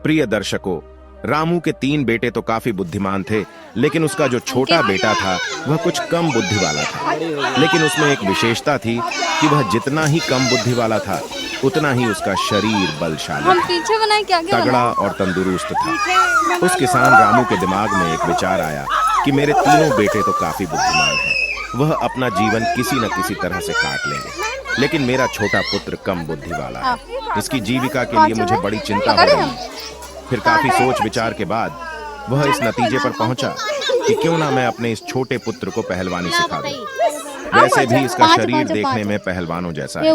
प्रिय दर्शकों, रामू के 3 बेटे तो काफी बुद्धिमान थे, लेकिन उसका जो छोटा बेटा था वह कुछ कम बुद्धि वाला था। लेकिन उसमें एक विशेषता थी कि वह जितना ही कम बुद्धि वाला था उतना ही उसका शरीर बलशाली था, तगड़ा और तंदुरुस्त था। उस किसान रामू के दिमाग में एक विचार आया कि मेरे तीनों बेटे तो काफी बुद्धिमान हैं, वह अपना जीवन किसी न किसी तरह से काट लेंगे, लेकिन मेरा छोटा पुत्र कम बुद्धि वाला है, इसकी जीविका के लिए मुझे बड़ी चिंता हो रही है। फिर काफी सोच विचार के बाद वह इस नतीजे पर पहुंचा कि क्यों ना मैं अपने इस छोटे पुत्र को पहलवानी सिखा दूं। वैसे भी इसका शरीर देखने में पहलवानों जैसा है।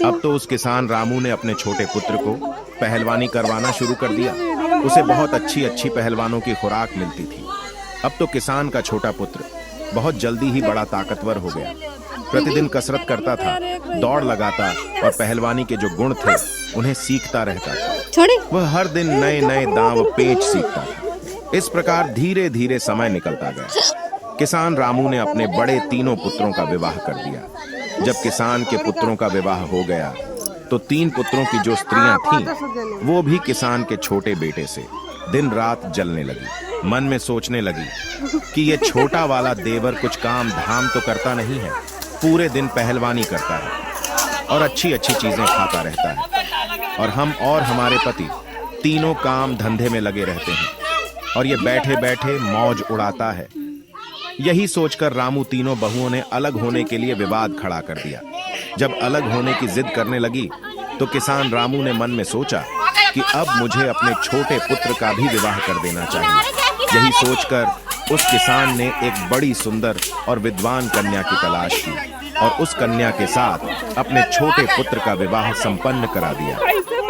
अब तो उस किसान रामू ने अपने छोटे पुत्र को पहलवानी करवाना शुरू कर दिया। उसे बहुत अच्छी अच्छी पहलवानों की खुराक मिलती थी। अब तो किसान का छोटा पुत्र बहुत जल्दी ही बड़ा ताकतवर हो गया। प्रतिदिन कसरत करता था, दौड़ लगाता और पहलवानी के जो गुण थे उन्हें सीखता रहता था। वह हर दिन नए नए दांव पेंच सीखता था। इस प्रकार धीरे धीरे समय निकलता गया। किसान रामू ने अपने बड़े तीनों पुत्रों का विवाह कर दिया। जब किसान के पुत्रों का विवाह हो गया तो 3 पुत्रों की जो स्त्रियां थीं वो भी किसान के छोटे बेटे से दिन रात जलने लगी। मन में सोचने लगी कि ये छोटा वाला देवर कुछ काम धाम तो करता नहीं है, पूरे दिन पहलवानी करता है और अच्छी अच्छी चीजें खाता रहता है, और हम और हमारे पति तीनों काम धंधे में लगे रहते हैं और ये बैठे बैठे मौज उड़ाता है। यही सोचकर रामू तीनों बहुओं ने अलग होने के लिए विवाद खड़ा कर दिया। जब अलग होने की जिद करने लगी तो किसान रामू ने मन में सोचा कि अब मुझे अपने छोटे पुत्र का भी विवाह कर देना चाहिए। यही सोचकर उस किसान ने एक बड़ी सुंदर और विद्वान कन्या की तलाश की और उस कन्या के साथ अपने छोटे पुत्र का विवाह संपन्न करा दिया।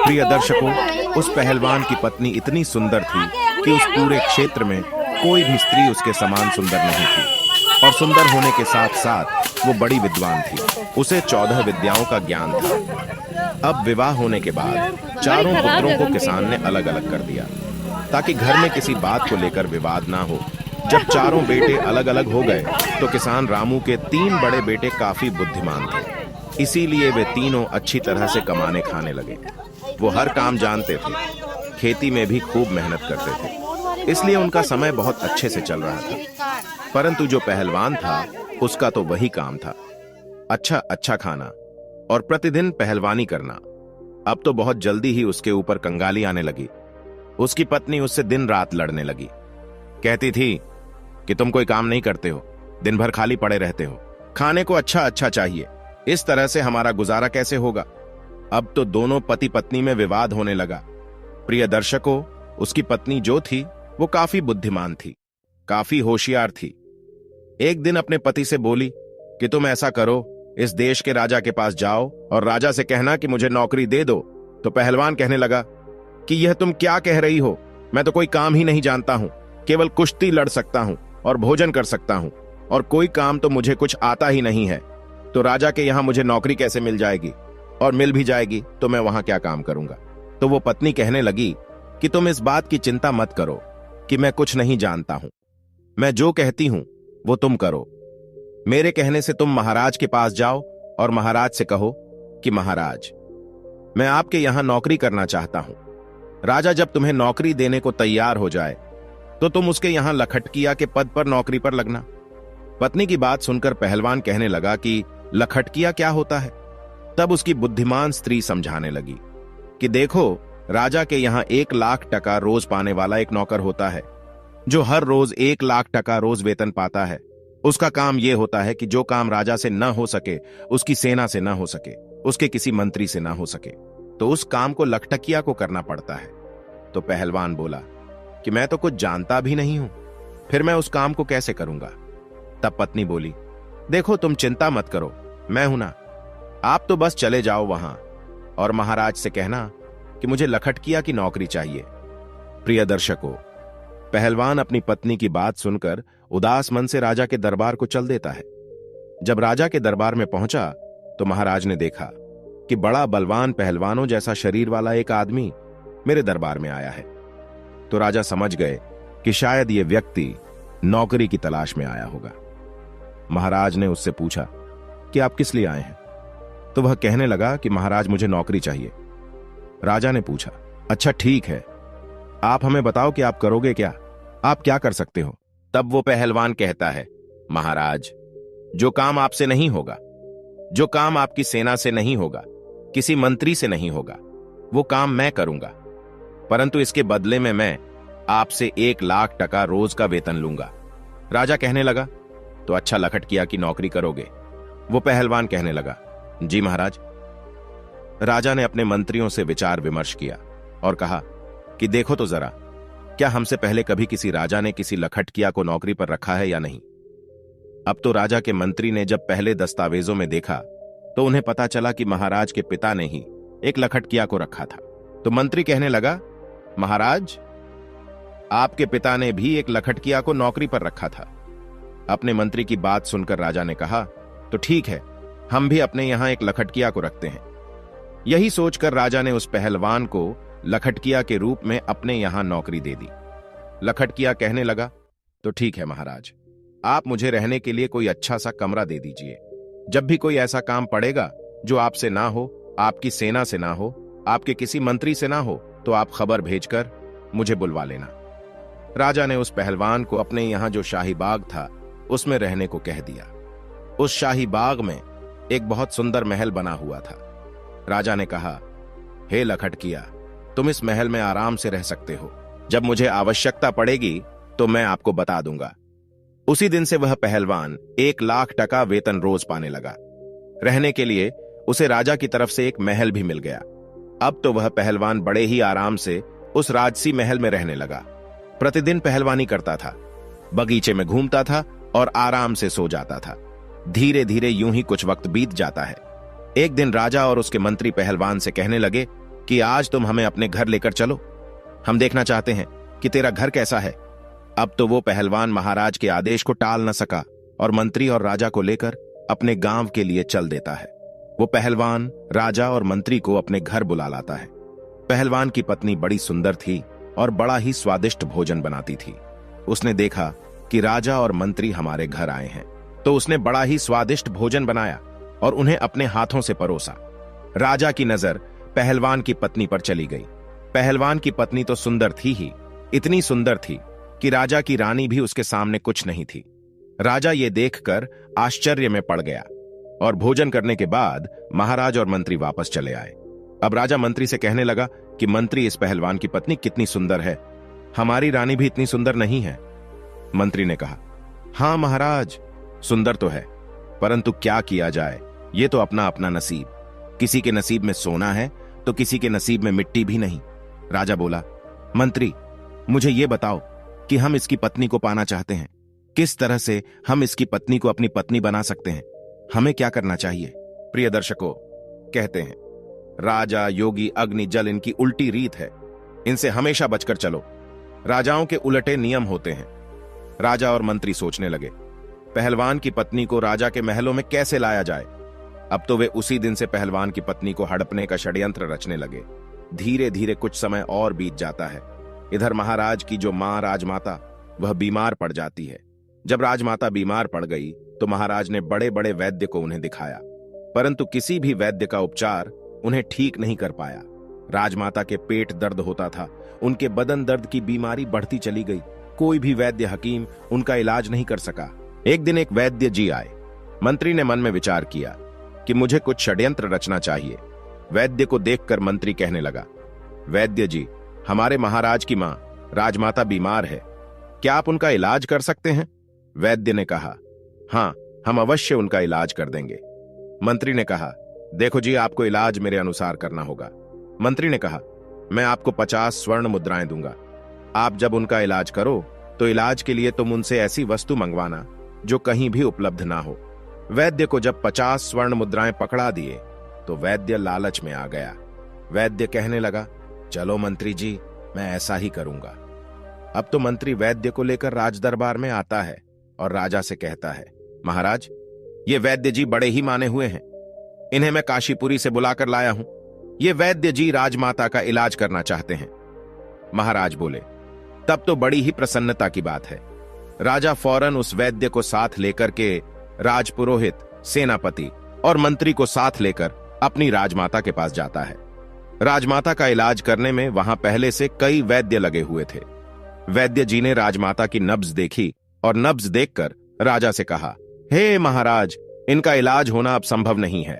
प्रिय दर्शकों, उस पहलवान की पत्नी इतनी सुंदर थी कि उस पूरे क्षेत्र में कोई भी स्त्री उसके समान सुंदर नहीं थी, और सुंदर होने के साथ साथ वो बड़ी विद्वान थी। उसे 14 विद्याओं का ज्ञान था। अब विवाह होने के बाद चारों पुत्रों को किसान ने अलग अलग कर दिया ताकि घर में किसी बात को लेकर विवाद ना हो। जब चारों बेटे अलग अलग हो गए तो किसान रामू के 3 बड़े बेटे काफी बुद्धिमान थे, इसीलिए वे तीनों अच्छी तरह से कमाने खाने लगे। वो हर काम जानते थे, खेती में भी खूब मेहनत करते थे, इसलिए उनका समय बहुत अच्छे से चल रहा था। परंतु जो पहलवान था उसका तो वही काम था, अच्छा अच्छा खाना और प्रतिदिन पहलवानी करना। अब तो बहुत जल्दी ही उसके ऊपर कंगाली आने लगी। उसकी पत्नी उससे दिन रात लड़ने लगी, कहती थी कि तुम कोई काम नहीं करते हो, दिन भर खाली पड़े रहते हो, खाने को अच्छा अच्छा चाहिए, इस तरह से हमारा गुजारा कैसे होगा। अब तो दोनों पति पत्नी में विवाद होने लगा। प्रिय दर्शकों, उसकी पत्नी जो थी वो काफी बुद्धिमान थी, काफी होशियार थी। एक दिन अपने पति से बोली कि तुम ऐसा करो, इस देश के राजा के पास जाओ और राजा से कहना कि मुझे नौकरी दे दो। तो पहलवान कहने लगा कि यह तुम क्या कह रही हो, मैं तो कोई काम ही नहीं जानता हूं, केवल कुश्ती लड़ सकता हूं और भोजन कर सकता हूं, और कोई काम तो मुझे कुछ आता ही नहीं है। तो राजा के यहां मुझे नौकरी कैसे मिल जाएगी, और मिल भी जाएगी तो मैं वहां क्या काम करूंगा। तो वो पत्नी कहने लगी कि तुम इस बात की चिंता मत करो कि मैं कुछ नहीं जानता हूं, मैं जो कहती हूं वो तुम करो। मेरे कहने से तुम महाराज के पास जाओ और महाराज से कहो कि महाराज, मैं आपके यहां नौकरी करना चाहता हूं। राजा जब तुम्हें नौकरी देने को तैयार हो जाए तो तुम उसके यहां लखटकिया के पद पर नौकरी पर लगना। पत्नी की बात सुनकर पहलवान कहने लगा कि लखटकिया क्या होता है। तब उसकी बुद्धिमान स्त्री समझाने लगी कि देखो, राजा के यहां 1 लाख टका रोज पाने वाला एक नौकर होता है, जो हर रोज 1 लाख टका रोज वेतन पाता है। उसका काम यह होता है कि जो काम राजा से न हो सके, उसकी सेना से न हो सके, उसके किसी मंत्री से न हो सके, तो उस काम को लखटकिया को करना पड़ता है। तो पहलवान बोला कि मैं तो कुछ जानता भी नहीं हूं, फिर मैं उस काम को कैसे करूंगा। तब पत्नी बोली, देखो तुम चिंता मत करो, मैं हूं ना, आप तो बस चले जाओ वहां और महाराज से कहना कि मुझे लखटकिया की नौकरी चाहिए। प्रिय दर्शकों, पहलवान अपनी पत्नी की बात सुनकर उदास मन से राजा के दरबार को चल देता है। जब राजा के दरबार में पहुंचा तो महाराज ने देखा कि बड़ा बलवान पहलवानों जैसा शरीर वाला एक आदमी मेरे दरबार में आया है। तो राजा समझ गए कि शायद ये व्यक्ति नौकरी की तलाश में आया होगा। महाराज ने उससे पूछा कि आप किस लिए आए हैं। तो वह कहने लगा कि महाराज, मुझे नौकरी चाहिए। राजा ने पूछा, अच्छा ठीक है, आप हमें बताओ कि आप करोगे क्या, आप क्या कर सकते हो। तब वो पहलवान कहता है, महाराज, जो काम आपसे नहीं होगा, जो काम आपकी सेना से नहीं होगा, किसी मंत्री से नहीं होगा, वो काम मैं करूंगा, परंतु इसके बदले में मैं आपसे 1,00,000 टका रोज का वेतन लूंगा। राजा कहने लगा, तो अच्छा लखटकिया की नौकरी करोगे। वो पहलवान कहने लगा, जी महाराज। राजा ने अपने मंत्रियों से विचार विमर्श किया और कहा कि देखो तो जरा, क्या हमसे पहले कभी किसी राजा ने किसी लखटकिया को नौकरी पर रखा है या नहीं। अब तो राजा के मंत्री ने जब पहले दस्तावेजों में देखा तो उन्हें पता चला कि महाराज के पिता ने ही एक लखटकिया को रखा था। तो मंत्री कहने लगा, महाराज, आपके पिता ने भी एक लखटकिया को नौकरी पर रखा था। अपने मंत्री की बात सुनकर राजा ने कहा, तो ठीक है, हम भी अपने यहां एक लखटकिया को रखते हैं। यही सोचकर राजा ने उस पहलवान को लखटकिया के रूप में अपने यहां नौकरी दे दी। लखटकिया कहने लगा, तो ठीक है महाराज, आप मुझे रहने के लिए कोई अच्छा सा कमरा दे दीजिए। जब भी कोई ऐसा काम पड़ेगा जो आपसे ना हो, आपकी सेना से ना हो, आपके किसी मंत्री से ना हो, तो आप खबर भेजकर मुझे बुलवा लेना। राजा ने उस पहलवान को अपने यहां जो शाही बाग था उसमें रहने को कह दिया। उस शाही बाग में एक बहुत सुंदर महल बना हुआ था। राजा ने कहा, हे लखटकिया, तुम इस महल में आराम से रह सकते हो। जब मुझे आवश्यकता पड़ेगी तो मैं आपको बता दूंगा। उसी दिन से वह पहलवान 1,00,000 टका वेतन रोज पाने लगा। रहने के लिए उसे राजा की तरफ से एक महल भी मिल गया। अब तो वह पहलवान बड़े ही आराम से उस राजसी महल में रहने लगा। प्रतिदिन पहलवानी करता था, बगीचे में घूमता था और आराम से सो जाता था। धीरे धीरे यूं ही कुछ वक्त बीत जाता है। एक दिन राजा और उसके मंत्री पहलवान से कहने लगे कि आज तुम हमें अपने घर लेकर चलो, हम देखना चाहते हैं कि तेरा घर कैसा है। अब तो वो पहलवान महाराज के आदेश को टाल न सका और मंत्री और राजा को लेकर अपने गांव के लिए चल देता है। वो पहलवान राजा और मंत्री को अपने घर बुला लाता है। पहलवान की पत्नी बड़ी सुंदर थी और बड़ा ही स्वादिष्ट भोजन बनाती थी। उसने देखा कि राजा और मंत्री हमारे घर आए हैं, तो उसने बड़ा ही स्वादिष्ट भोजन बनाया और उन्हें अपने हाथों से परोसा। राजा की नजर पहलवान की पत्नी पर चली गई। पहलवान की पत्नी तो सुंदर थी ही, इतनी सुंदर थी कि राजा की रानी भी उसके सामने कुछ नहीं थी। राजा ये देखकर आश्चर्य में पड़ गया और भोजन करने के बाद महाराज और मंत्री वापस चले आए। अब राजा मंत्री से कहने लगा कि मंत्री, इस पहलवान की पत्नी कितनी सुंदर है, हमारी रानी भी इतनी सुंदर नहीं है। मंत्री ने कहा, हां महाराज, सुंदर तो है, परंतु क्या किया जाए, ये तो अपना अपना नसीब। किसी के नसीब में सोना है तो किसी के नसीब में मिट्टी भी नहीं। राजा बोला, मंत्री, मुझे ये बताओ कि हम इसकी पत्नी को पाना चाहते हैं, किस तरह से हम इसकी पत्नी को अपनी पत्नी बना सकते हैं, हमें क्या करना चाहिए। प्रिय दर्शकों, कहते हैं राजा, योगी, अग्नि, जल इनकी उल्टी रीत है, इनसे हमेशा बचकर चलो। राजाओं के उलटे नियम होते हैं। राजा और मंत्री सोचने लगे, पहलवान की पत्नी को राजा के महलों में कैसे लाया जाए। अब तो वे उसी दिन से पहलवान की पत्नी को हड़पने का षड्यंत्र रचने लगे। धीरे धीरे कुछ समय और बीत जाता है। इधर महाराज की जो मां राजमाता, वह बीमार पड़ जाती है। जब राजमाता बीमार पड़ गई तो महाराज ने बड़े बड़े वैद्य को उन्हें दिखाया, परंतु किसी भी वैद्य का उपचार उन्हें ठीक नहीं कर पाया। राजमाता के पेट दर्द होता था, उनके बदन दर्द की बीमारी बढ़ती चली गई। कोई भी वैद्य हकीम उनका इलाज नहीं कर सका। एक दिन एक वैद्य जी आए। मंत्री ने मन में विचार किया कि मुझे कुछ षड्यंत्र रचना चाहिए। वैद्य को देखकर मंत्री कहने लगा, वैद्य जी, हमारे महाराज की मां राजमाता बीमार है, क्या आप उनका इलाज कर सकते हैं। वैद्य ने कहा, हां, हम अवश्य उनका इलाज कर देंगे। मंत्री ने कहा, देखो जी, आपको इलाज मेरे अनुसार करना होगा। मंत्री ने कहा, मैं आपको 50 स्वर्ण मुद्राएं दूंगा। आप जब उनका इलाज करो तो इलाज के लिए तुम उनसे ऐसी वस्तु मंगवाना जो कहीं भी उपलब्ध ना हो। वैद्य को जब 50 स्वर्ण मुद्राएं पकड़ा दिए तो वैद्य लालच में आ गया। वैद्य कहने लगा, चलो मंत्री जी, मैं ऐसा ही करूंगा। अब तो मंत्री वैद्य को लेकर राज दरबार में आता है और राजा से कहता है, महाराज, ये वैद्य जी बड़े ही माने हुए हैं, इन्हें मैं काशीपुरी से बुलाकर लाया हूं। ये वैद्य जी राजमाता का इलाज करना चाहते हैं। महाराज बोले, तब तो बड़ी ही प्रसन्नता की बात है। राजा फौरन उस वैद्य को साथ लेकर के राजपुरोहित, सेनापति और मंत्री को साथ लेकर अपनी राजमाता के पास जाता है। राजमाता का इलाज करने में वहां पहले से कई वैद्य लगे हुए थे। वैद्य जी ने राजमाता की नब्ज देखी और नब्ज देखकर राजा से कहा, हे महाराज, इनका इलाज होना अब संभव नहीं है।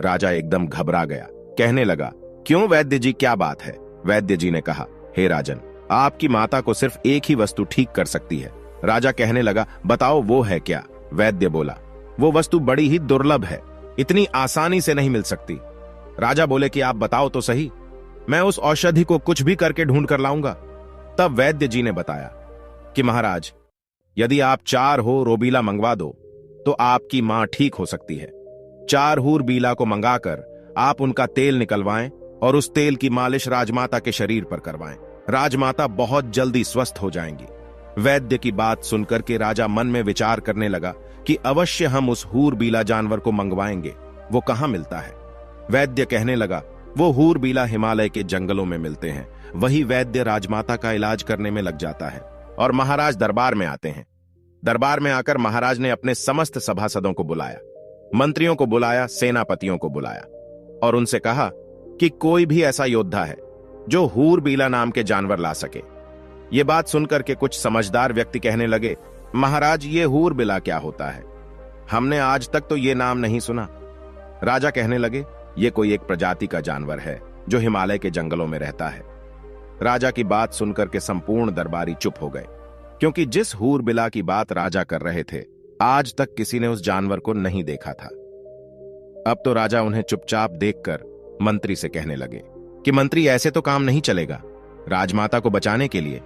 राजा एकदम घबरा गया, कहने लगा, क्यों वैद्य जी, क्या बात है? वैद्य जी ने कहा, हे राजन, आपकी माता को सिर्फ एक ही वस्तु ठीक कर सकती है। राजा कहने लगा, बताओ वो है क्या? वैद्य बोला, वो वस्तु बड़ी ही दुर्लभ है, इतनी आसानी से नहीं मिल सकती। राजा बोले कि आप बताओ तो सही, मैं उस औषधि को कुछ भी करके ढूंढ कर लाऊंगा। तब वैद्य जी ने बताया कि महाराज, यदि आप 4 हो रोबीला मंगवा दो तो आपकी मां ठीक हो सकती है। 4 हूर बीला को मंगाकर आप उनका तेल निकलवाएं और उस तेल की मालिश राजमाता के शरीर पर करवाएं। राजमाता बहुत जल्दी स्वस्थ हो जाएंगी। वैद्य की बात सुनकर के राजा मन में विचार करने लगा कि अवश्य हम उस हूर बीला जानवर को मंगवाएंगे, वो कहां मिलता है? वैद्य कहने लगा, वो हूर बीला हिमालय के जंगलों में मिलते हैं। वही वैद्य राजमाता का इलाज करने में लग जाता है और महाराज दरबार में आते हैं। दरबार में आकर महाराज ने अपने समस्त सभासदों को बुलाया, मंत्रियों को बुलाया, सेनापतियों को बुलाया और उनसे कहा कि कोई भी ऐसा योद्धा है जो हूर बीला नाम के जानवर ला सके। ये बात सुनकर के कुछ समझदार व्यक्ति कहने लगे, महाराज, ये हूर बीला क्या होता है? हमने आज तक तो ये नाम नहीं सुना। राजा कहने लगे, ये कोई एक प्रजाति का जानवर है जो हिमालय के जंगलों में रहता है। राजा की बात सुनकर के संपूर्ण दरबारी चुप हो गए, क्योंकि जिस हूर बिला की बात राजा कर रहे थे, आज तक किसी ने उस जानवर को नहीं देखा था। अब तो राजा उन्हें चुपचाप देखकर मंत्री से कहने लगे कि मंत्री, ऐसे तो काम नहीं चलेगा। राजमाता को बचाने के लिए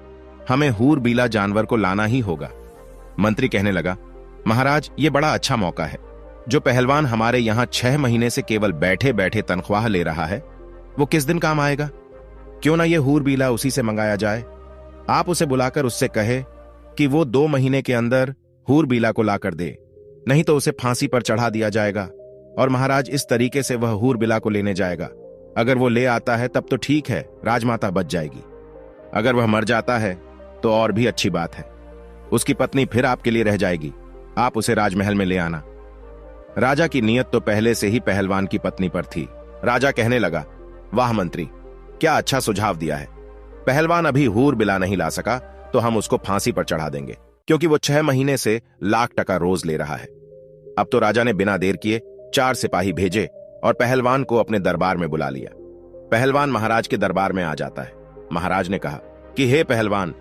हमें हूर बीला जानवर को लाना ही होगा। मंत्री कहने लगा, महाराज, ये बड़ा अच्छा मौका है। जो पहलवान हमारे यहां 6 महीने से केवल बैठे बैठे तनख्वाह ले रहा है, वो किस दिन काम आएगा? क्यों ना ये हूर बीला उसी से मंगाया जाए। आप उसे बुलाकर उससे कहे कि वो 2 महीने के अंदर हूर बीला को लाकर दे, नहीं तो उसे फांसी पर चढ़ा दिया जाएगा और महाराज इस तरीके से वह हूर बीला को लेने जाएगा। अगर वो ले आता है तब तो ठीक है, राजमाता बच जाएगी। अगर वह मर जाता है तो और भी अच्छी बात है, उसकी पत्नी फिर आपके लिए रह जाएगी। आप उसे राजमहल में ले आना। राजा की नीयत तो पहले से ही पहलवान की पत्नी पर थी। राजा कहने लगा, वाह मंत्री, क्या अच्छा सुझाव दिया है। पहलवान अभी हूर बिला नहीं ला सका तो हम उसको फांसी पर चढ़ा देंगे, क्योंकि वो 6 महीने से $1,00,000 रोज ले रहा है। अब तो राजा ने बिना देर किए 4 सिपाही भेजे और पहलवान को अपने दरबार में बुला लिया। पहलवान महाराज के दरबार में आ जाता है। महाराज ने कहा कि हे पहलवान,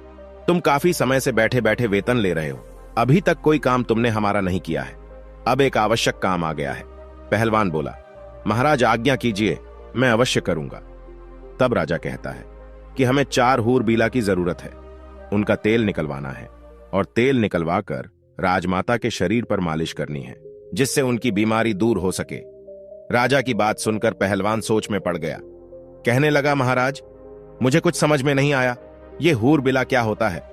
तुम काफी समय से बैठे बैठे वेतन ले रहे हो, अभी तक कोई काम तुमने हमारा नहीं किया है। अब एक आवश्यक काम आ गया है। पहलवान बोला, महाराज आज्ञा कीजिए, मैं अवश्य करूंगा। तब राजा कहता है कि हमें 4 हूर बीला की जरूरत है, उनका तेल निकलवाना है और तेल निकलवाकर राजमाता के शरीर पर मालिश करनी है, जिससे उनकी बीमारी दूर हो सके। राजा की बात सुनकर पहलवान सोच में पड़ गया। कहने लगा, महाराज, मुझे कुछ समझ में नहीं आया, ये हूर बिला क्या होता है?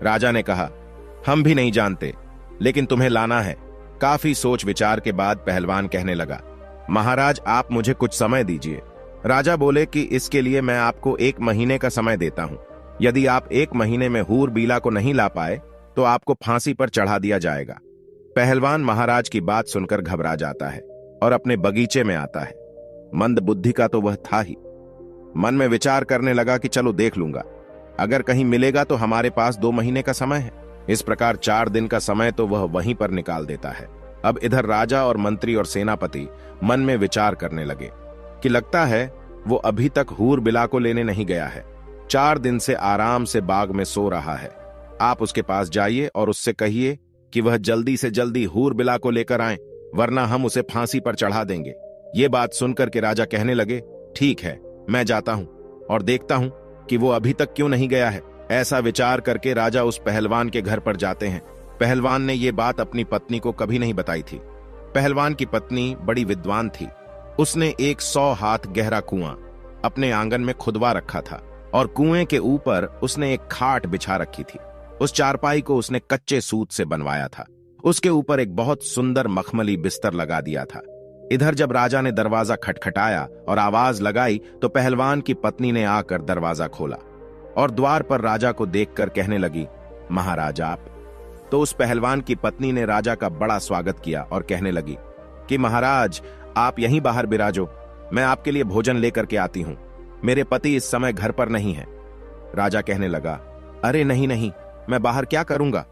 राजा ने कहा, हम भी नहीं जानते, लेकिन तुम्हें लाना है। काफी सोच विचार के बाद पहलवान कहने लगा, महाराज आप मुझे कुछ समय दीजिए। राजा बोले कि इसके लिए मैं आपको 1 महीने का समय देता हूं। यदि आप 1 महीने में हूर बीला को नहीं ला पाए तो आपको फांसी पर चढ़ा दिया जाएगा। पहलवान महाराज की बात सुनकर घबरा जाता है और अपने बगीचे में आता है। मंद बुद्धि का तो वह था ही। मन में विचार करने लगा कि चलो देख लूंगा, अगर कहीं मिलेगा तो हमारे पास 2 महीने का समय है। इस प्रकार 4 दिन का समय तो वह वहीं पर निकाल देता है। अब इधर राजा और मंत्री और सेनापति मन में विचार करने लगे कि लगता है वो अभी तक हूर बिला को लेने नहीं गया है। 4 दिन से आराम से बाग में सो रहा है। आप उसके पास जाइए और उससे कहिए कि वह जल्दी से जल्दी हूर बिला को लेकर आए, वरना हम उसे फांसी पर चढ़ा देंगे। ये बात सुनकर के राजा कहने लगे, ठीक है, मैं जाता हूं और देखता हूं कि वो अभी तक क्यों नहीं गया है। ऐसा विचार करके राजा उस पहलवान के घर पर जाते हैं। पहलवान ने ये बात अपनी पत्नी को कभी नहीं बताई थी। पहलवान की पत्नी बड़ी विद्वान थी। उसने एक 100 हाथ गहरा कुआं अपने आंगन में खुदवा रखा था और कुएं के ऊपर उसने एक खाट बिछा रखी थी। उस चारपाई को उसने कच्चे सूत से बनवाया था। उसके ऊपर एक बहुत सुंदर मखमली बिस्तर लगा दिया था। इधर जब राजा ने दरवाजा खटखटाया और आवाज लगाई तो पहलवान की पत्नी ने आकर दरवाजा खोला और द्वार पर राजा को देखकर कहने लगी, महाराज आप। तो उस पहलवान की पत्नी ने राजा का बड़ा स्वागत किया और कहने लगी, कि महाराज आप यहीं बाहर बिराजो, मैं आपके लिए भोजन लेकर के आती हूं। राजा ने कहा कि हे पहलवान, तुम काफी समय से बैठे बैठे वेतन ले रहे हो, अभी तक कोई काम तुमने नहीं किया है। अगर कहीं मिलेगा तो हमारे पास 2 महीने का समय है। इस प्रकार 4 दिन का समय तो वह वहीं पर निकाल देता है। महाराज आप मुझे कुछ समय दीजिए, राजा बोले, महाराज आज्ञा कीजिए, मैं अवश्य करूंगा। मेरे पति इस समय घर पर नहीं है। राजा कहने लगा, अरे नहीं नहीं, मैं बाहर क्या करूंगा,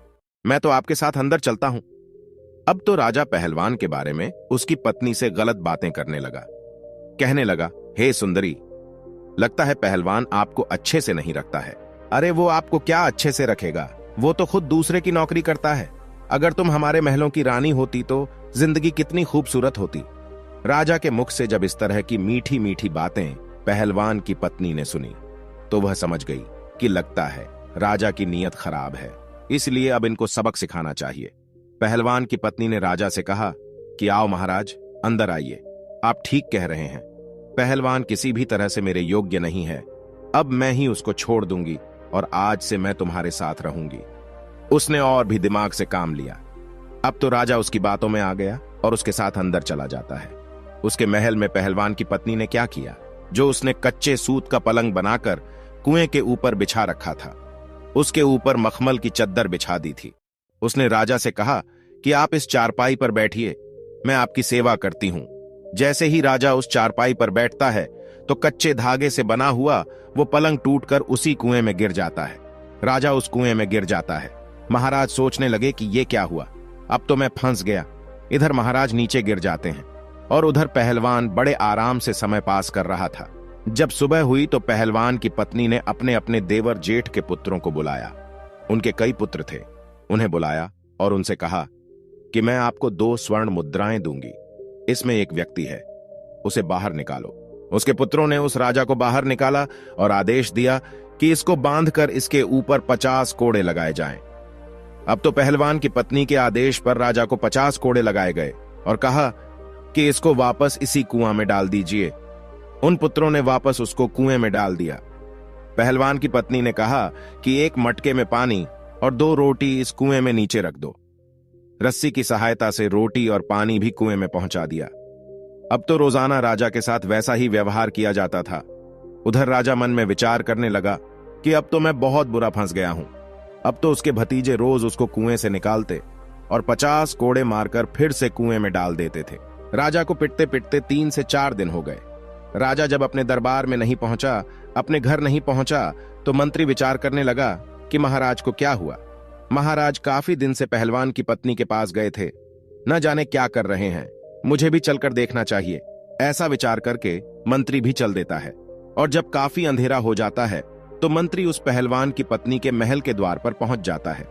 मैं तो आपके साथ अंदर चलता हूं। अब तो राजा पहलवान के बारे में उसकी पत्नी से गलत बातें करने लगा। कहने लगा, हे सुंदरी, लगता है पहलवान आपको अच्छे से नहीं रखता है। अरे वो आपको क्या अच्छे से रखेगा, वो तो खुद दूसरे की नौकरी करता है। अगर तुम हमारे महलों की रानी होती तो जिंदगी कितनी खूबसूरत होती। राजा के मुख से जब इस तरह की मीठी मीठी बातें पहलवान की पत्नी ने सुनी तो वह समझ गई कि लगता है राजा की नीयत खराब है, इसलिए अब इनको सबक सिखाना चाहिए। पहलवान की पत्नी ने राजा से कहा कि आओ महाराज, अंदर आइए, आप ठीक कह रहे हैं, पहलवान किसी भी तरह से मेरे योग्य नहीं है, अब मैं ही उसको छोड़ दूंगी और आज से मैं तुम्हारे साथ रहूंगी। उसने और भी दिमाग से काम लिया। अब तो राजा उसकी बातों में आ गया और उसके साथ अंदर चला जाता है। उसके महल में पहलवान की पत्नी ने क्या किया, जो उसने कच्चे सूत का पलंग बनाकर कुएं के ऊपर बिछा रखा था, उसके ऊपर मखमल की चद्दर बिछा दी थी। उसने राजा से कहा कि आप इस चारपाई पर बैठिए, मैं आपकी सेवा करती हूं। जैसे ही राजा उस चारपाई पर बैठता है तो कच्चे धागे से बना हुआ वो पलंग टूटकर उसी कुएं में गिर जाता है। राजा उस कुएं में गिर जाता है। महाराज सोचने लगे कि ये क्या हुआ, अब तो मैं फंस गया। इधर महाराज नीचे गिर जाते हैं और उधर पहलवान बड़े आराम से समय पास कर रहा था। जब सुबह हुई तो पहलवान की पत्नी ने अपने अपने देवर जेठ के पुत्रों को बुलाया। उनके कई पुत्र थे। उन्हें बुलाया और उनसे कहा कि मैं आपको 2 स्वर्ण मुद्राएं दूंगी, इसमें एक व्यक्ति है, उसे बाहर निकालो। उसके पुत्रों ने उस राजा को बाहर निकाला और आदेश दिया कि इसको बांधकर इसके ऊपर 50 कोड़े लगाए जाएं। अब तो पहलवान की पत्नी के आदेश पर राजा को 50 कोड़े लगाए गए और कहा कि इसको वापस इसी कुआं में डाल दीजिए। उन पुत्रों ने वापस उसको कुएं में डाल दिया। पहलवान की पत्नी ने कहा कि 1 मटके में पानी और 2 रोटी इस कुएं में नीचे रख दो। रस्सी की सहायता से रोटी और पानी भी कुएं में पहुंचा दिया। अब तो रोजाना राजा के साथ वैसा ही व्यवहार किया जाता था। उधर राजा मन में विचार करने लगा कि अब तो मैं बहुत बुरा फंस गया हूं। अब तो उसके भतीजे रोज उसको कुएं से निकालते और 50 कोड़े मारकर फिर से कुएं में डाल देते थे। राजा को पिटते पिटते 3 से 4 दिन हो गए। राजा जब अपने दरबार में नहीं पहुंचा, अपने घर नहीं पहुंचा, तो मंत्री विचार करने लगा कि महाराज को क्या हुआ। महाराज काफी दिन से पहलवान की पत्नी के पास गए थे, न जाने क्या कर रहे हैं, मुझे भी चलकर देखना चाहिए। ऐसा विचार करके मंत्री भी चल देता है और जब काफी अंधेरा हो जाता है तो मंत्री उस पहलवान की पत्नी के महल के द्वार पर पहुंच जाता है।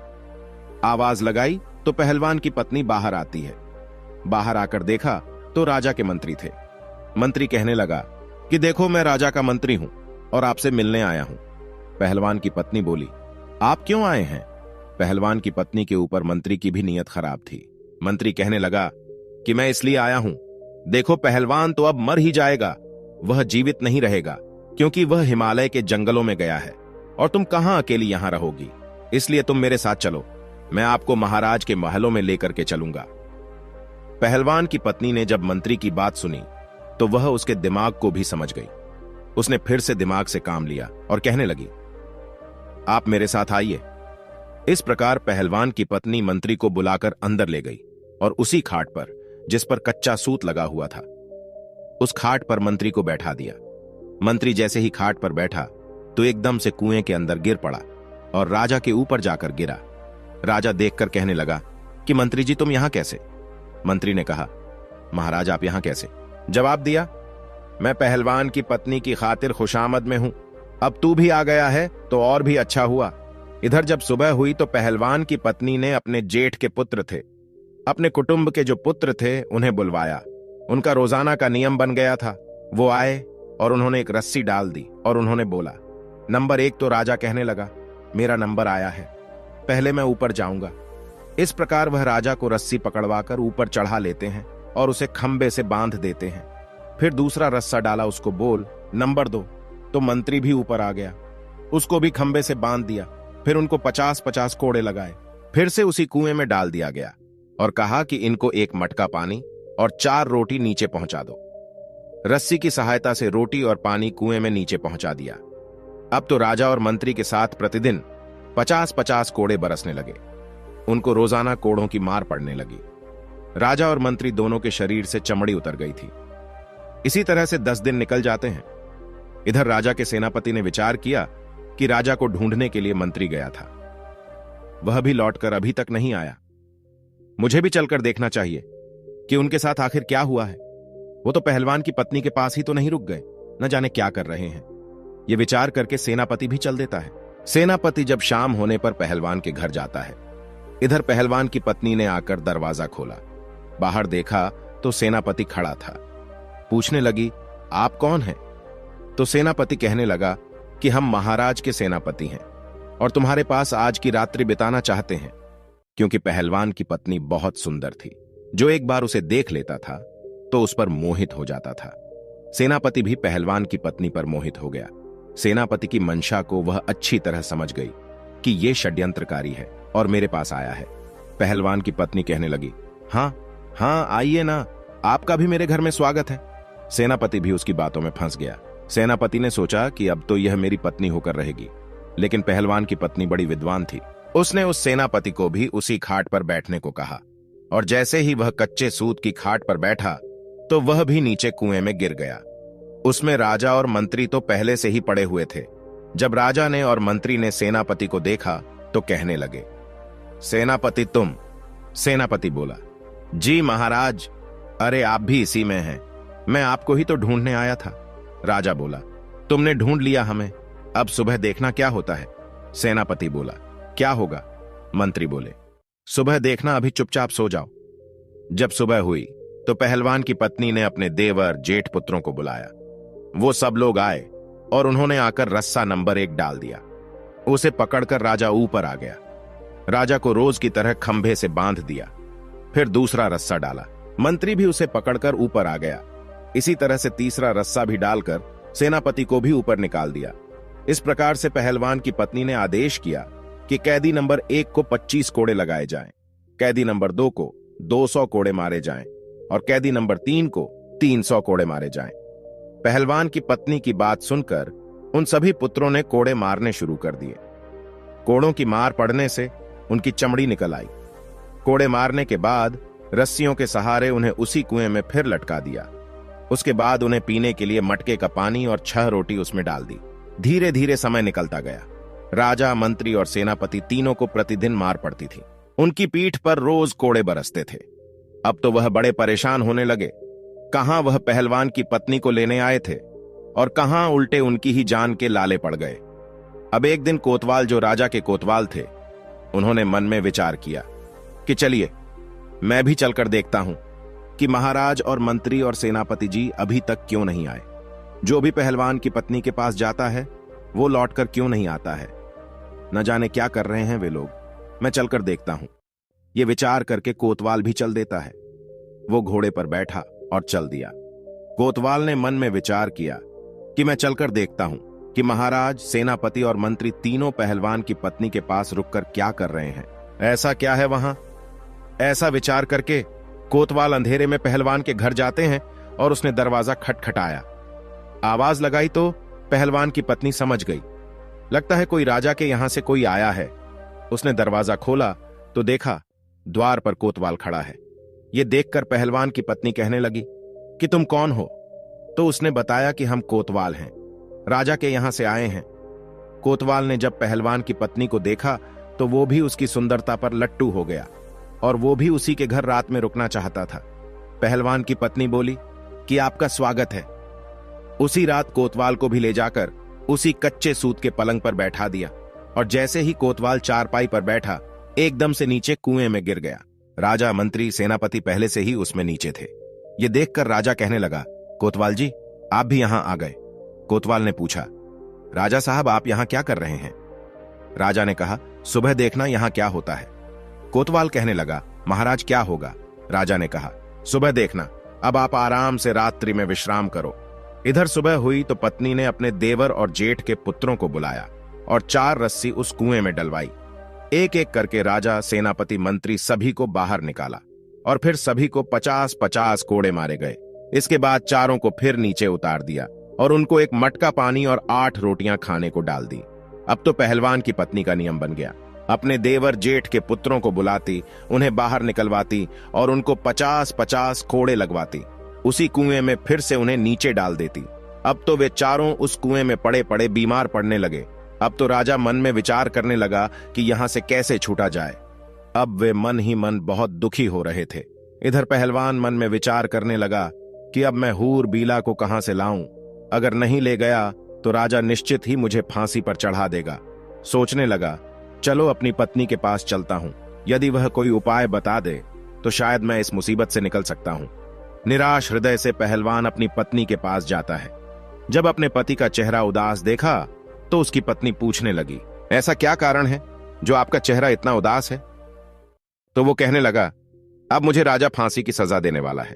आवाज लगाई तो पहलवान की पत्नी बाहर आती है। बाहर आकर देखा तो राजा के मंत्री थे। मंत्री कहने लगा कि देखो, मैं राजा का मंत्री हूं और आपसे मिलने आया हूं। पहलवान की पत्नी बोली, आप क्यों आए हैं? पहलवान की पत्नी के ऊपर मंत्री की भी नीयत खराब थी। मंत्री कहने लगा कि मैं इसलिए आया हूं, देखो पहलवान तो अब मर ही जाएगा, वह जीवित नहीं रहेगा, क्योंकि वह हिमालय के जंगलों में गया है और तुम कहां अकेली यहां रहोगी, इसलिए तुम मेरे साथ चलो, मैं आपको महाराज के महलों में लेकर के चलूंगा। पहलवान की पत्नी ने जब मंत्री की बात सुनी तो वह उसके दिमाग को भी समझ गई। उसने फिर से दिमाग से काम लिया और कहने लगी, आप मेरे साथ आइए। इस प्रकार पहलवान की पत्नी मंत्री को बुलाकर अंदर ले गई और उसी खाट पर, जिस पर कच्चा सूत लगा हुआ था, उस खाट पर मंत्री को बैठा दिया। मंत्री जैसे ही खाट पर बैठा तो एकदम से कुएं के अंदर गिर पड़ा और राजा के ऊपर जाकर गिरा। राजा देखकर कहने लगा कि मंत्री जी, तुम यहां कैसे? मंत्री ने कहा, महाराज आप यहां कैसे? जवाब दिया, मैं पहलवान की पत्नी की खातिर खुशामद में हूं, अब तू भी आ गया है तो और भी अच्छा हुआ। इधर जब सुबह हुई तो पहलवान की पत्नी ने अपने जेठ के पुत्र थे, अपने कुटुंब के जो पुत्र थे, उन्हें बुलवाया। उनका रोजाना का नियम बन गया था। वो आए और उन्होंने एक रस्सी डाल दी और उन्होंने बोला, नंबर 1। तो राजा कहने लगा, मेरा नंबर आया है, पहले मैं ऊपर जाऊंगा। इस प्रकार वह राजा को रस्सी पकड़वाकर ऊपर चढ़ा लेते हैं और उसे खंबे से बांध देते हैं। फिर दूसरा रस्सा डाला, उसको बोल नंबर 2। तो मंत्री भी ऊपर आ गया, उसको भी खंबे से बांध दिया। फिर उनको 50-50 कोड़े लगाए, फिर से उसी कुएं में डाल दिया गया और कहा कि इनको 1 मटका पानी और 4 रोटी नीचे पहुंचा दो। रस्सी की सहायता से रोटी और पानी कुएं में नीचे पहुंचा दिया। अब तो राजा और मंत्री के साथ प्रतिदिन 50-50 कोड़े बरसने लगे। उनको रोजाना कोड़ों की मार पड़ने लगी। राजा और मंत्री दोनों के शरीर से चमड़ी उतर गई थी। इसी तरह से 10 दिन निकल जाते हैं। इधर राजा के सेनापति ने विचार किया कि राजा को ढूंढने के लिए मंत्री गया था, वह भी लौटकर अभी तक नहीं आया। मुझे भी चलकर देखना चाहिए कि उनके साथ आखिर क्या हुआ है। वो तो पहलवान की पत्नी के पास ही तो नहीं रुक गए, न जाने क्या कर रहे हैं। ये विचार करके सेनापति भी चल देता है। सेनापति जब शाम होने पर पहलवान के घर जाता है। इधर पहलवान की पत्नी ने आकर दरवाजा खोला, बाहर देखा तो सेनापति खड़ा था। पूछने लगी, आप कौन हैं? तो सेनापति कहने लगा कि हम महाराज के सेनापति हैं और तुम्हारे पास आज की रात्रि बिताना चाहते हैं, क्योंकि पहलवान की पत्नी बहुत सुंदर थी। जो एक बार उसे देख लेता था तो उस पर मोहित हो जाता था। सेनापति भी पहलवान की पत्नी पर मोहित हो गया। सेनापति की मंशा को वह अच्छी तरह समझ गई कि यह षड्यंत्रकारी है और मेरे पास आया है। पहलवान की पत्नी कहने लगी, हाँ आइए ना, आपका भी मेरे घर में स्वागत है। सेनापति भी उसकी बातों में फंस गया। सेनापति ने सोचा कि अब तो यह मेरी पत्नी होकर रहेगी, लेकिन पहलवान की पत्नी बड़ी विद्वान थी। उसने उस सेनापति को भी उसी खाट पर बैठने को कहा, और जैसे ही वह कच्चे सूत की खाट पर बैठा तो वह भी नीचे कुएं में गिर गया। उसमें राजा और मंत्री तो पहले से ही पड़े हुए थे। जब राजा ने और मंत्री ने सेनापति को देखा तो कहने लगे, सेनापति तुम? सेनापति बोला, जी महाराज, अरे आप भी इसी में हैं, मैं आपको ही तो ढूंढने आया था। राजा बोला, तुमने ढूंढ लिया हमें, अब सुबह देखना क्या होता है। सेनापति बोला, क्या होगा? मंत्री बोले, सुबह देखना, अभी चुपचाप सो जाओ। जब सुबह हुई तो पहलवान की पत्नी ने अपने देवर जेठ पुत्रों को बुलाया। वो सब लोग आए और उन्होंने आकर रस्सा नंबर 1 डाल दिया। उसे पकड़कर राजा ऊपर आ गया। राजा को रोज की तरह खंभे से बांध दिया, फिर दूसरा रस्सा डाला। मंत्री भी उसे पकड़कर ऊपर आ गया। इसी तरह से तीसरा रस्सा भी डालकर सेनापति को भी ऊपर निकाल दिया। इस प्रकार से पहलवान की पत्नी ने आदेश किया कि कैदी नंबर 1 को 25 कोड़े लगाए जाएं, कैदी नंबर 2 को 200 कोड़े मारे जाएं और कैदी नंबर 3 को 300 कोड़े मारे जाएं। पहलवान की पत्नी की बात सुनकर उन सभी पुत्रों ने कोड़े मारने शुरू कर दिए। कोड़ों की मार पड़ने से उनकी चमड़ी निकल आई। कोड़े मारने के बाद रस्सियों के सहारे उन्हें उसी कुएं में फिर लटका दिया। उसके बाद उन्हें पीने के लिए मटके का पानी और 6 रोटी उसमें डाल दी। धीरे धीरे समय निकलता गया। राजा, मंत्री और सेनापति तीनों को प्रतिदिन मार पड़ती थी। उनकी पीठ पर रोज कोड़े बरसते थे। अब तो वह बड़े परेशान होने लगे। कहां वह पहलवान की पत्नी को लेने आए थे और कहां उल्टे उनकी ही जान के लाले पड़ गए। अब एक दिन कोतवाल, जो राजा के कोतवाल थे, उन्होंने मन में विचार किया कि चलिए मैं भी चलकर देखता हूं कि महाराज और मंत्री और सेनापति जी अभी तक क्यों नहीं आए। जो भी पहलवान की पत्नी के पास जाता है वो लौटकर क्यों नहीं आता है। न जाने क्या कर रहे हैं वे लोग, मैं चलकर देखता हूं। ये विचार करके कोतवाल भी चल देता है। वो घोड़े पर बैठा और चल दिया। कोतवाल ने मन में विचार किया कि मैं चलकर देखता हूं कि महाराज, सेनापति और मंत्री तीनों पहलवान की पत्नी के पास रुककर क्या कर रहे हैं। ऐसा क्या है वहां? ऐसा विचार करके कोतवाल अंधेरे में पहलवान के घर जाते हैं और उसने दरवाजा खटखटाया। आवाज लगाई तो पहलवान की पत्नी समझ गई, लगता है कोई राजा के यहां से कोई आया है। उसने दरवाजा खोला तो देखा द्वार पर कोतवाल खड़ा है। यह देखकर पहलवान की पत्नी कहने लगी कि तुम कौन हो? तो उसने बताया कि हम कोतवाल हैं, राजा के यहां से आए हैं। कोतवाल ने जब पहलवान की पत्नी को देखा तो वो भी उसकी सुंदरता पर लट्टू हो गया और वो भी उसी के घर रात में रुकना चाहता था। पहलवान की पत्नी बोली कि आपका स्वागत है। उसी रात कोतवाल को भी ले जाकर उसी कच्चे सूत के पलंग पर बैठा दिया और जैसे ही कोतवाल चारपाई पर बैठा, एकदम से नीचे कुएं में गिर गया। राजा, मंत्री, सेनापति पहले से ही उसमें नीचे थे। ये देखकर राजा कहने लगा, कोतवाल जी, आप भी यहां आ गए। कोतवाल ने पूछा, राजा साहब, आप यहां क्या कर रहे हैं? राजा ने कहा, सुबह देखना यहां क्या होता है। कोतवाल कहने लगा, महाराज क्या होगा? राजा ने कहा, सुबह देखना, अब आप आराम से रात्रि में विश्राम करो। इधर सुबह हुई तो पत्नी ने अपने देवर और जेठ के पुत्रों को बुलाया और 4 रस्सी उस कुएं में डलवाई। एक एक करके राजा, सेनापति, मंत्री सभी को बाहर निकाला और फिर सभी को 50-50 कोड़े मारे गए। इसके बाद चारों को फिर नीचे उतार दिया और उनको एक मटका पानी और 8 रोटियां खाने को डाल दी। अब तो पहलवान की पत्नी का नियम बन गया। अपने देवर जेठ के पुत्रों को बुलाती, उन्हें बाहर निकलवाती और उनको 50-50 कोड़े लगवाती। उसी कुएं में फिर से उन्हें नीचे डाल देती अब तो वे चारों उस कुएं में पड़े पड़े बीमार पड़ने लगे। अब तो राजा मन में विचार करने लगा कि यहां से कैसे छूटा जाए। अब वे मन ही मन बहुत दुखी हो रहे थे। इधर पहलवान मन में विचार करने लगा कि अब मैं हूर बीला को कहां से लाऊं। अगर नहीं ले गया तो राजा निश्चित ही मुझे फांसी पर चढ़ा देगा। सोचने लगा, चलो अपनी पत्नी के पास चलता हूं, यदि वह कोई उपाय बता दे तो शायद मैं इस मुसीबत से निकल सकता हूं। निराश हृदय से पहलवान अपनी पत्नी के पास जाता है। जब अपने पति का चेहरा उदास देखा तो उसकी पत्नी पूछने लगी, ऐसा क्या कारण है जो आपका चेहरा इतना उदास है? तो वो कहने लगा, अब मुझे राजा फांसी की सजा देने वाला है।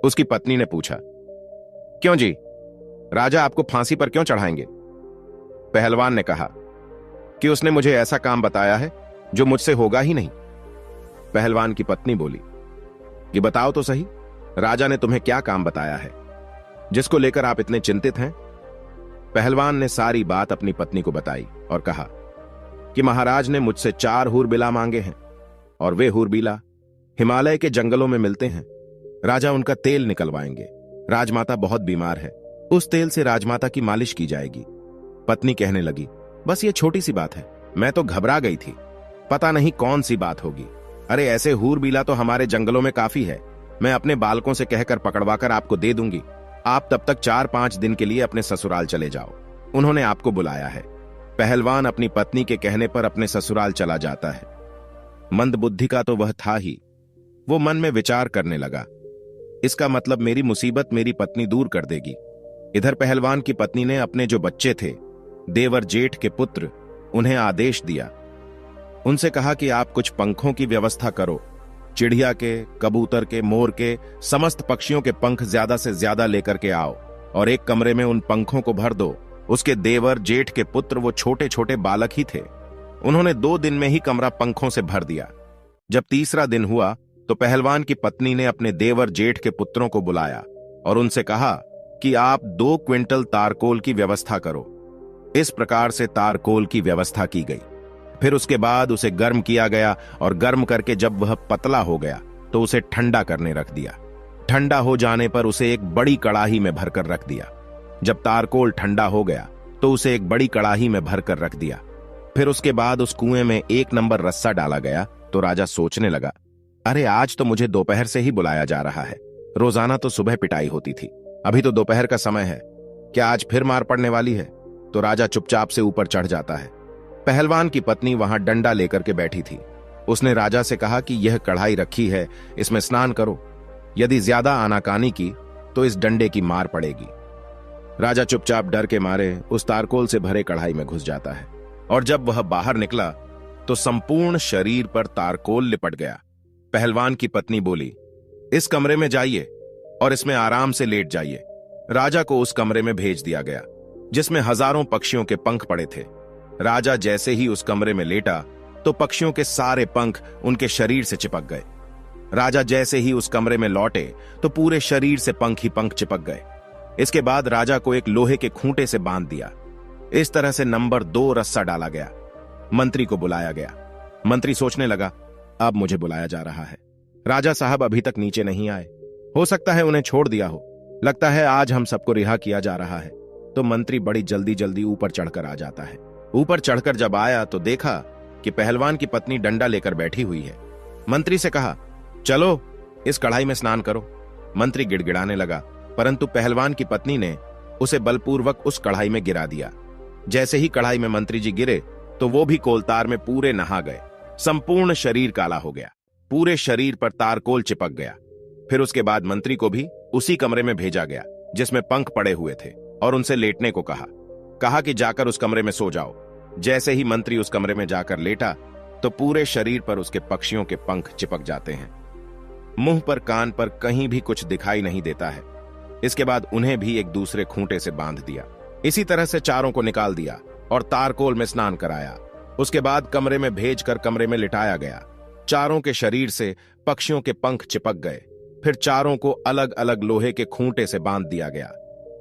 उसकी पत्नी ने पूछा, क्यों जी, राजा आपको फांसी पर क्यों चढ़ाएंगे? पहलवान ने कहा कि उसने मुझे ऐसा काम बताया है जो मुझसे होगा ही नहीं। पहलवान की पत्नी बोली कि बताओ तो सही, राजा ने तुम्हें क्या काम बताया है जिसको लेकर आप इतने चिंतित हैं? पहलवान ने सारी बात अपनी पत्नी को बताई और कहा कि महाराज ने मुझसे 4 हूरबिला मांगे हैं और वे हूरबिला हिमालय के जंगलों में मिलते हैं। राजा उनका तेल निकलवाएंगे। राजमाता बहुत बीमार है, उस तेल से राजमाता की मालिश की जाएगी। पत्नी कहने लगी, बस ये छोटी सी बात है, मैं तो घबरा गई थी, पता नहीं कौन सी बात होगी। अरे ऐसे हूरबिला तो हमारे जंगलों में काफी है, मैं अपने बालकों से कहकर पकड़वाकर आपको दे दूंगी। आप तब तक 4-5 दिन के लिए अपने ससुराल चले जाओ, उन्होंने आपको बुलाया है। पहलवान अपनी पत्नी के कहने पर अपने ससुराल चला जाता है। मंद बुद्धि का तो वह था ही। वो मन में विचार करने लगा, इसका मतलब मेरी मुसीबत मेरी पत्नी दूर कर देगी। इधर पहलवान की पत्नी ने अपने जो बच्चे थे, देवर जेठ के पुत्र, उन्हें आदेश दिया। उनसे कहा कि आप कुछ पंखों की व्यवस्था करो, चिड़िया के, कबूतर के, मोर के, समस्त पक्षियों के पंख ज्यादा से ज्यादा लेकर के आओ और एक कमरे में उन पंखों को भर दो। उसके देवर जेठ के पुत्र वो छोटे छोटे बालक ही थे। उन्होंने 2 दिन में ही कमरा पंखों से भर दिया। जब तीसरा दिन हुआ तो पहलवान की पत्नी ने अपने देवर जेठ के पुत्रों को बुलाया और उनसे कहा कि आप 2 क्विंटल तारकोल की व्यवस्था करो। इस प्रकार से तारकोल की व्यवस्था की गई। फिर उसके बाद उसे गर्म किया गया और गर्म करके जब वह पतला हो गया तो उसे ठंडा करने रख दिया। ठंडा हो जाने पर उसे एक बड़ी कड़ाही में भरकर रख दिया। जब तारकोल ठंडा हो गया तो उसे एक बड़ी कड़ाही में भरकर रख दिया। फिर उसके बाद उस कुएं में 1 नंबर रस्सा डाला गया तो राजा सोचने लगा, अरे आज तो मुझे दोपहर से ही बुलाया जा रहा है, रोजाना तो सुबह पिटाई होती थी, अभी तो दोपहर का समय है, क्या आज फिर मार पड़ने वाली है? तो राजा चुपचाप से ऊपर चढ़ जाता है। पहलवान की पत्नी वहां डंडा लेकर के बैठी थी। उसने राजा से कहा कि यह कढ़ाई रखी है, इसमें स्नान करो, यदि ज्यादा आनाकानी की तो इस डंडे की मार पड़ेगी। राजा चुपचाप डर के मारे उस तारकोल से भरे कढ़ाई में घुस जाता है और जब वह बाहर निकला तो संपूर्ण शरीर पर तारकोल लिपट गया। पहलवान की पत्नी बोली, इस कमरे में जाइए और इसमें आराम से लेट जाइए। राजा को उस कमरे में भेज दिया गया जिसमें हजारों पक्षियों के पंख पड़े थे। राजा जैसे ही उस कमरे में लेटा तो पक्षियों के सारे पंख उनके शरीर से चिपक गए। राजा जैसे ही उस कमरे में लौटे तो पूरे शरीर से पंख ही पंख चिपक गए। इसके बाद राजा को एक लोहे के खूंटे से बांध दिया। इस तरह से नंबर 2 रस्सा डाला गया। मंत्री को बुलाया गया। मंत्री सोचने लगा, अब मुझे बुलाया जा रहा है, राजा साहब अभी तक नीचे नहीं आए, हो सकता है उन्हें छोड़ दिया हो, लगता है आज हम सबको रिहा किया जा रहा है। तो मंत्री बड़ी जल्दी जल्दी ऊपर चढ़कर आ जाता है। ऊपर चढ़कर जब आया तो देखा कि पहलवान की पत्नी डंडा लेकर बैठी हुई है। मंत्री से कहा, चलो इस कढ़ाई में स्नान करो। मंत्री गिड़गिड़ाने लगा, परंतु पहलवान की पत्नी ने उसे बलपूर्वक उस कढ़ाई में गिरा दिया। जैसे ही कढ़ाई में मंत्री जी गिरे तो वो भी कोलतार में पूरे नहा गए। संपूर्ण शरीर काला हो गया, पूरे शरीर पर तारकोल चिपक गया। फिर उसके बाद मंत्री को भी उसी कमरे में भेजा गया जिसमें पंख पड़े हुए थे और उनसे लेटने को कहा कि जाकर उस कमरे में सो जाओ। जैसे ही मंत्री उस कमरे में जाकर लेटा तो पूरे शरीर पर उसके पक्षियों के पंख चिपक जाते हैं। मुंह पर, कान पर कहीं भी कुछ दिखाई नहीं देता है। इसके बाद उन्हें भी एक दूसरे खूंटे से बांध दिया। इसी तरह से चारों को निकाल दिया और तारकोल में स्नान कराया। उसके बाद कमरे में भेजकर कमरे में लिटाया गया। चारों के शरीर से पक्षियों के पंख चिपक गए। फिर चारों को अलग अलग लोहे के खूंटे से बांध दिया गया।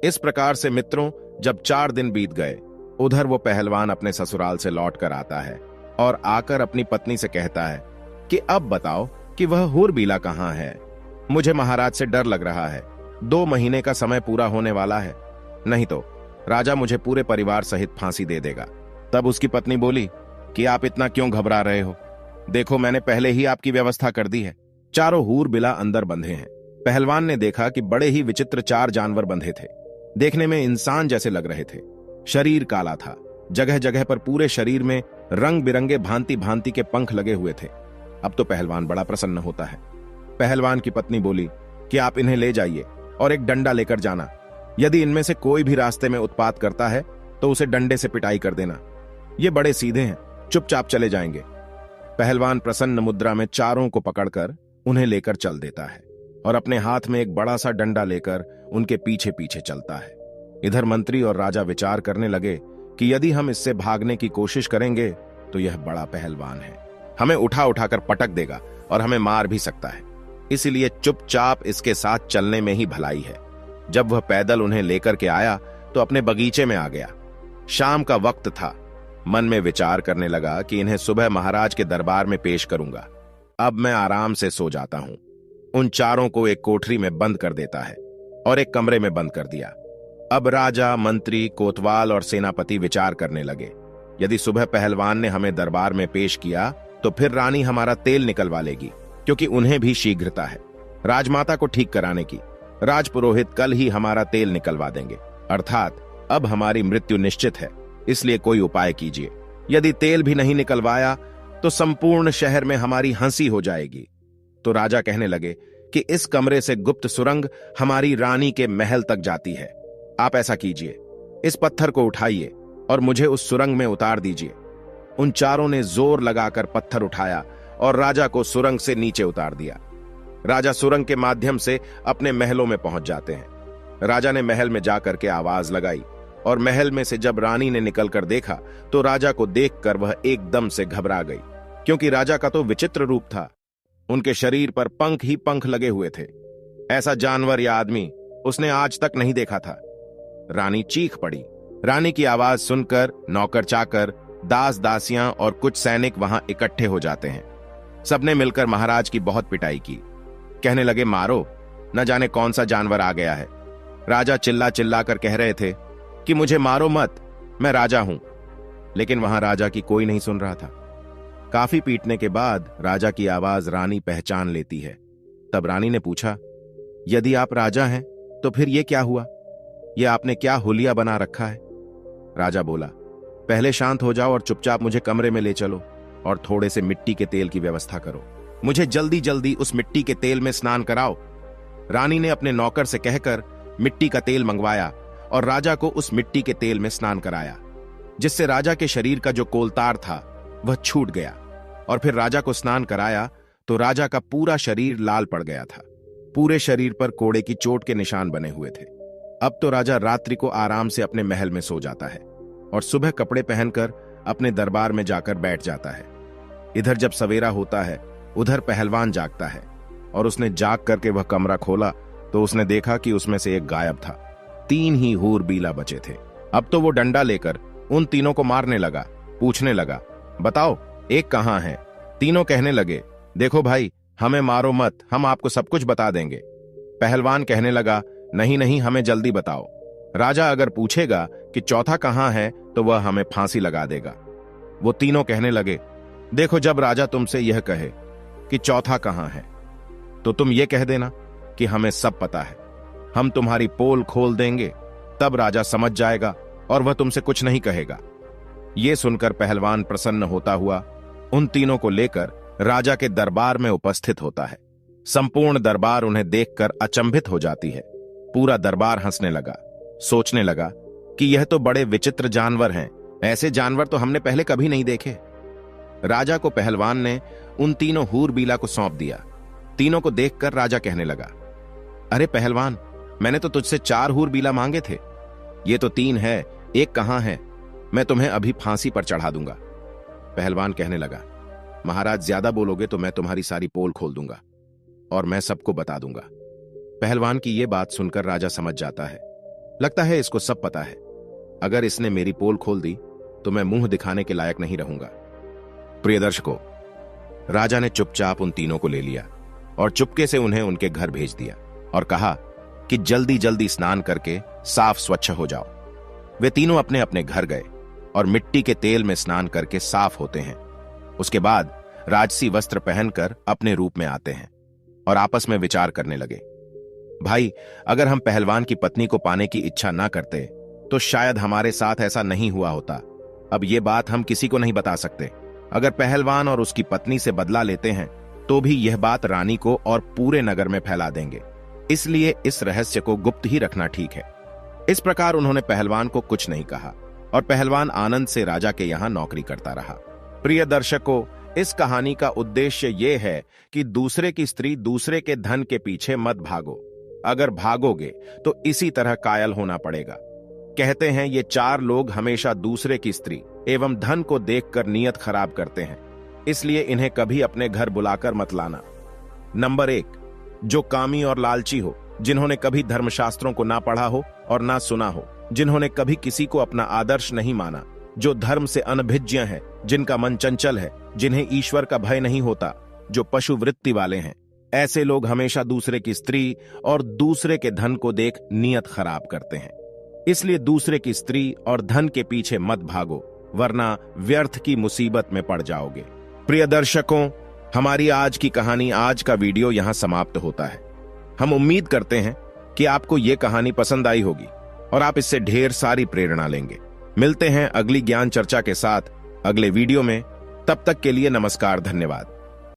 इस प्रकार से मित्रों, जब 4 दिन बीत गए, उधर वो पहलवान अपने ससुराल से लौट कर आता है और आकर अपनी पत्नी से कहता है कि अब बताओ कि वह हूरबिला कहाँ है। मुझे महाराज से डर लग रहा है, 2 महीने का समय पूरा होने वाला है, नहीं तो राजा मुझे पूरे परिवार सहित फांसी दे देगा। तब उसकी पत्नी बोली कि आप इतना क्यों घबरा रहे हो, देखो मैंने पहले ही आपकी व्यवस्था कर दी है। चारों हूर बिला अंदर बंधे हैं। पहलवान ने देखा कि बड़े ही विचित्र 4 जानवर बंधे थे। देखने में इंसान जैसे लग रहे थे। शरीर काला था, जगह जगह पर पूरे शरीर में रंग बिरंगे भांति भांति के पंख लगे हुए थे। अब तो पहलवान बड़ा प्रसन्न होता है। पहलवान की पत्नी बोली कि आप इन्हें ले जाइए और एक डंडा लेकर जाना। यदि इनमें से कोई भी रास्ते में उत्पात करता है तो उसे डंडे से पिटाई कर देना। ये बड़े सीधे हैं, चुपचाप चले जाएंगे। पहलवान प्रसन्न मुद्रा में चारों को पकड़कर उन्हें लेकर चल देता है और अपने हाथ में एक बड़ा सा डंडा लेकर उनके पीछे पीछे चलता है। इधर मंत्री और राजा विचार करने लगे कि यदि हम इससे भागने की कोशिश करेंगे तो यह बड़ा पहलवान है, हमें उठा उठाकर पटक देगा और हमें मार भी सकता है। इसलिए चुपचाप इसके साथ चलने में ही भलाई है। जब वह पैदल उन्हें लेकर के आया तो अपने बगीचे में आ गया। शाम का वक्त था। मन में विचार करने लगा कि इन्हें सुबह महाराज के दरबार में पेश करूंगा। अब मैं आराम से सो जाता हूं। उन चारों को एक कोठरी में बंद कर देता है और एक कमरे में बंद कर दिया। अब राजा, मंत्री, कोतवाल और सेनापति विचार करने लगे, यदि सुबह पहलवान ने हमें दरबार में पेश किया तो फिर रानी हमारा तेल निकलवा लेगी, क्योंकि उन्हें भी शीघ्रता है राजमाता को ठीक कराने की। राजपुरोहित कल ही हमारा तेल निकलवा देंगे, अर्थात अब हमारी मृत्यु निश्चित है। इसलिए कोई उपाय कीजिए। यदि तेल भी नहीं निकलवाया तो संपूर्ण शहर में हमारी हंसी हो जाएगी। तो राजा कहने लगे कि इस कमरे से गुप्त सुरंग हमारी रानी के महल तक जाती है। आप ऐसा कीजिए, इस पत्थर को उठाइए और मुझे उस सुरंग में उतार दीजिए। उन चारों ने जोर लगाकर पत्थर उठाया और राजा को सुरंग से नीचे उतार दिया। राजा सुरंग के माध्यम से अपने महलों में पहुंच जाते हैं। राजा ने महल में जाकर के आवाज लगाई और महल में से जब रानी ने निकलकर देखा तो राजा को देखकर वह एकदम से घबरा गई, क्योंकि राजा का तो विचित्र रूप था। उनके शरीर पर पंख ही पंख लगे हुए थे। ऐसा जानवर या आदमी उसने आज तक नहीं देखा था। रानी चीख पड़ी। रानी की आवाज सुनकर नौकर चाकर, दास दासियां और कुछ सैनिक वहां इकट्ठे हो जाते हैं। सबने मिलकर महाराज की बहुत पिटाई की। कहने लगे, मारो, न जाने कौन सा जानवर आ गया है। राजा चिल्ला चिल्ला कर कह रहे थे कि मुझे मारो मत, मैं राजा हूं। लेकिन वहां राजा की कोई नहीं सुन रहा था। काफी पीटने के बाद राजा की आवाज रानी पहचान लेती है। तब रानी ने पूछा, यदि आप राजा हैं तो फिर ये क्या हुआ? ये आपने क्या हुलिया बना रखा है? राजा बोला, पहले शांत हो जाओ और चुपचाप मुझे कमरे में ले चलो और थोड़े से मिट्टी के तेल की व्यवस्था करो। मुझे जल्दी जल्दी उस मिट्टी के तेल में स्नान कराओ। रानी ने अपने नौकर से कहकर मिट्टी का तेल मंगवाया और राजा को उस मिट्टी के तेल में स्नान कराया, जिससे राजा के शरीर का जो कोलतार था वह छूट गया। और फिर राजा को स्नान कराया तो राजा का पूरा शरीर लाल पड़ गया था। पूरे शरीर पर कोड़े की चोट के निशान बने हुए थे। अब तो राजा रात्रि को आराम से अपने महल में सो जाता है और सुबह कपड़े पहनकर अपने दरबार में जाकर बैठ जाता है। इधर जब सवेरा होता है उधर पहलवान जागता है और उसने जाग करके वह कमरा खोला तो उसने देखा कि उसमें से एक गायब था। 3 ही हूर बीला बचे थे। अब तो वो डंडा लेकर उन तीनों को मारने लगा। पूछने लगा, बताओ एक कहां है? तीनों कहने लगे, देखो भाई, हमें मारो मत, हम आपको सब कुछ बता देंगे। पहलवान कहने लगा, नहीं नहीं, हमें जल्दी बताओ। राजा अगर पूछेगा कि चौथा कहां है तो वह हमें फांसी लगा देगा। वो तीनों कहने लगे, देखो, जब राजा तुमसे यह कहे कि चौथा कहां है तो तुम ये कह देना कि हमें सब पता है, हम तुम्हारी पोल खोल देंगे। तब राजा समझ जाएगा और वह तुमसे कुछ नहीं कहेगा। ये सुनकर पहलवान प्रसन्न होता हुआ उन तीनों को लेकर राजा के दरबार में उपस्थित होता है। संपूर्ण दरबार उन्हें देखकर अचंभित हो जाती है। पूरा दरबार हंसने लगा, सोचने लगा कि यह तो बड़े विचित्र जानवर हैं, ऐसे जानवर तो हमने पहले कभी नहीं देखे। राजा को पहलवान ने उन तीनों हूर बीला को सौंप दिया। तीनों को देखकर राजा कहने लगा, अरे पहलवान, मैंने तो तुझसे 4 हूर बीला मांगे थे, ये तो 3 है, एक कहां है? मैं तुम्हें अभी फांसी पर चढ़ा दूंगा। पहलवान कहने लगा, महाराज ज्यादा बोलोगे तो मैं तुम्हारी सारी पोल खोल दूंगा और मैं सबको बता दूंगा। पहलवान की यह बात सुनकर राजा समझ जाता है। लगता है इसको सब पता है। अगर इसने मेरी पोल खोल दी तो मैं मुंह दिखाने के लायक नहीं रहूंगा। प्रिय दर्शकों, राजा ने चुपचाप उन तीनों को ले लिया और चुपके से उन्हें उनके घर भेज दिया और कहा कि जल्दी जल्दी स्नान करके साफ स्वच्छ हो जाओ। वे तीनों अपने अपने घर गए और मिट्टी के तेल में स्नान करके साफ होते हैं। उसके बाद राजसी वस्त्र पहनकर अपने रूप में आते हैं और आपस में विचार करने लगे, भाई अगर हम पहलवान की पत्नी को पाने की इच्छा ना करते तो शायद हमारे साथ ऐसा नहीं हुआ होता। अब ये बात हम किसी को नहीं बता सकते। अगर पहलवान और उसकी पत्नी से बदला लेते हैं तो भी यह बात रानी को और पूरे नगर में फैला देंगे, इसलिए इस रहस्य को गुप्त ही रखना ठीक है। इस प्रकार उन्होंने पहलवान को कुछ नहीं कहा और पहलवान आनंद से राजा के यहां नौकरी करता रहा। प्रिय दर्शकों, इस कहानी का उद्देश्य यह है कि दूसरे की स्त्री दूसरे के धन के पीछे मत भागो। अगर भागोगे तो इसी तरह कायल होना पड़ेगा। कहते हैं ये 4 लोग हमेशा दूसरे की स्त्री एवं धन को देखकर नियत खराब करते हैं, इसलिए इन्हें कभी अपने घर बुलाकर मत लाना। नंबर 1, जो कामी और लालची हो, जिन्होंने कभी धर्मशास्त्रों को ना पढ़ा हो और ना सुना हो, जिन्होंने कभी किसी को अपना आदर्श नहीं माना, जो धर्म से अनभिज्ञ हैं, जिनका मन चंचल है, जिन्हें ईश्वर का भय नहीं होता, जो पशु वृत्ति वाले हैं, ऐसे लोग हमेशा दूसरे की स्त्री और दूसरे के धन को देख नियत खराब करते हैं। इसलिए दूसरे की स्त्री और धन के पीछे मत भागो, वरना व्यर्थ की मुसीबत में पड़ जाओगे। प्रिय दर्शकों, हमारी आज की कहानी, आज का वीडियो यहां समाप्त होता है। हम उम्मीद करते हैं कि आपको यह कहानी पसंद आई होगी और आप इससे ढेर सारी प्रेरणा लेंगे। मिलते हैं अगली ज्ञान चर्चा के साथ अगले वीडियो में। तब तक के लिए नमस्कार, धन्यवाद।